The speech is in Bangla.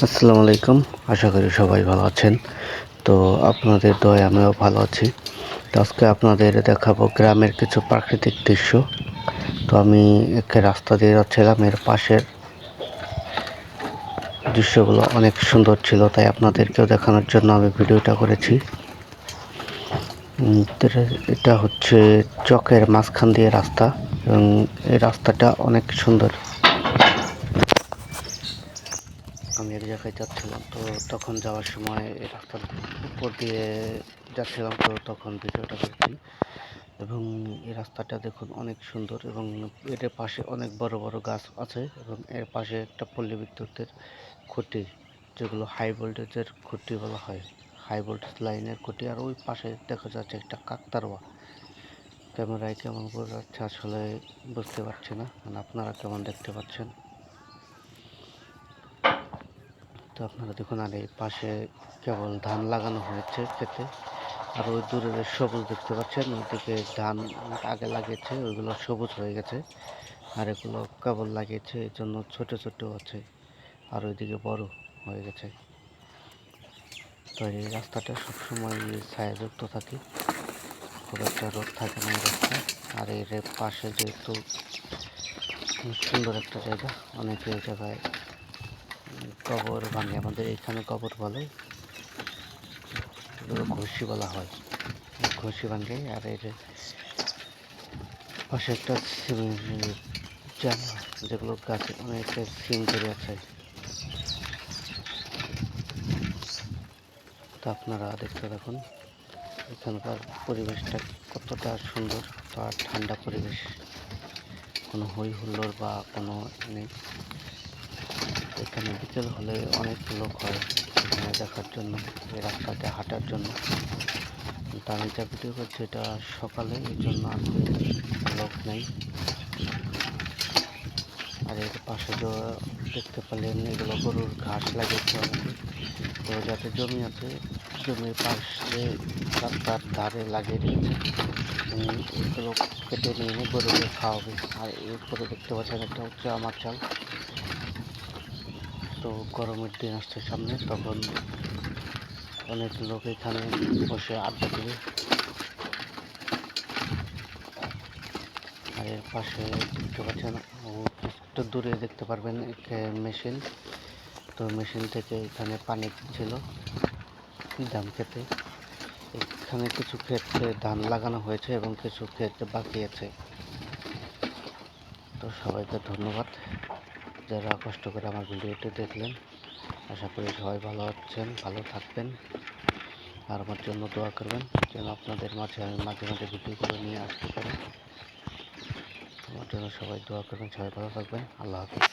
আসসালামু আলাইকুম। আশা করি সবাই ভালো আছেন। তো আপনাদের দয়ায় আমিও ভালো আছি। তো আজকে আপনাদের দেখাবো গ্রামের কিছু প্রাকৃতিক দৃশ্য। তো আমি এক রাস্তা দিয়ে যাচ্ছিলাম, এর পাশের দৃশ্যগুলো অনেক সুন্দর ছিল, তাই আপনাদেরকেও দেখানোর জন্য আমি ভিডিওটা করেছি। এটা হচ্ছে চকের মাঝখান দিয়ে রাস্তা, এবং এই রাস্তাটা অনেক সুন্দর। আমি এক জায়গায় যাচ্ছিলাম, তো তখন যাওয়ার সময় এই রাস্তার উপর দিয়ে যাচ্ছিলাম, তো তখন ভিডিওটা করেছি। এবং এই রাস্তাটা দেখুন অনেক সুন্দর, এবং এর পাশে অনেক বড় বড় গাছ আছে, এবং এর পাশে একটা পল্লী বিদ্যুতের খুঁটি, যেগুলো হাই ভোল্টেজের খুঁটি বলা হয়, হাই ভোল্টেজ লাইনের খুঁটি। আর ওই পাশে দেখা যাচ্ছে একটা কাকতাড়ুয়া। ক্যামেরায় কেমন বোঝা যাচ্ছে আসলে বুঝতে পারছি না, মানে আপনারা কেমন দেখতে পাচ্ছেন। তো আপনারা দেখুন, আর এই পাশে কেবল ধান লাগানো হয়েছে খেতে। আর ওই দূরের সবুজ দেখতে পাচ্ছেন, ওইদিকে ধান আগে লাগিয়েছে, ওইগুলো সবুজ হয়ে গেছে। আর এগুলো কেবল লাগিয়েছে, এই জন্য ছোট ছোট আছে, আর ওইদিকে বড় হয়ে গেছে। তো এই রাস্তাটা সবসময় ছায়াযুক্ত থাকে, খুব একটা রোদ থাকে না এই রাস্তায়। আর এর পাশে যেহেতু সুন্দর একটা জায়গা, অনেকে এই জায়গায় কবর ভাঙে, আমাদের এখানে কবর বলে, ঘষি বলা হয়, ঘষি ভাঙে। আর এর পাশে একটা জানা, যেগুলো গাছে অনেক সিম ধরে আছে। তা আপনারা দেখতে দেখুন এখানকার পরিবেশটা কতটা সুন্দর, আর ঠান্ডা পরিবেশ, কোনো হই হুল্লোড় বা কোনো নেই। এখানে বিকেল হলে অনেক লোক হয় এখানে দেখার জন্য, এই রাস্তাতে হাঁটার জন্য। তা আমি যা ভিডিও করছি এটা সকালে, এই জন্য আজকে লোক নেই। আর এর পাশে যে দেখতে পেলেন, এগুলো গরুর ঘাস লাগিয়েছে অনেকে। তো যাতে জমি আছে, জমির পাশে রাস্তার ধারে লাগিয়ে রেখেছে, এগুলো কেটে নিয়ে এনে গরুকে খাওয়াবে। আর এরপরে দেখতে পাচ্ছেন একটা হচ্ছে আমার চাল। তো গরমের দিন আসছে সামনে, তখন অনেক লোক এখানে বসে আড্ডা দেবে। আর এর পাশে দেখতে পাচ্ছেন, একটু দূরে দেখতে পারবেন মেশিন। তো মেশিন থেকে এখানে পানি ছিল ধান খেতে। এখানে কিছু ক্ষেত্রে ধান লাগানো হয়েছে এবং কিছু ক্ষেত্রে বাকি আছে। তো সবাইকে ধন্যবাদ যারা কষ্ট করে আমার ভিডিওটি দেখলেন। আশা করি সবাই ভালো আছেন, ভালো থাকবেন, আর আমার জন্য দোয়া করবেন যেন আপনাদের মাঝে আমি মাঝে মাঝে ভিডিওগুলো নিয়ে আসতে পারি। আমার জন্য সবাই দোয়া করবেন, সবাই ভালো থাকবেন। আল্লাহ হাফিজ।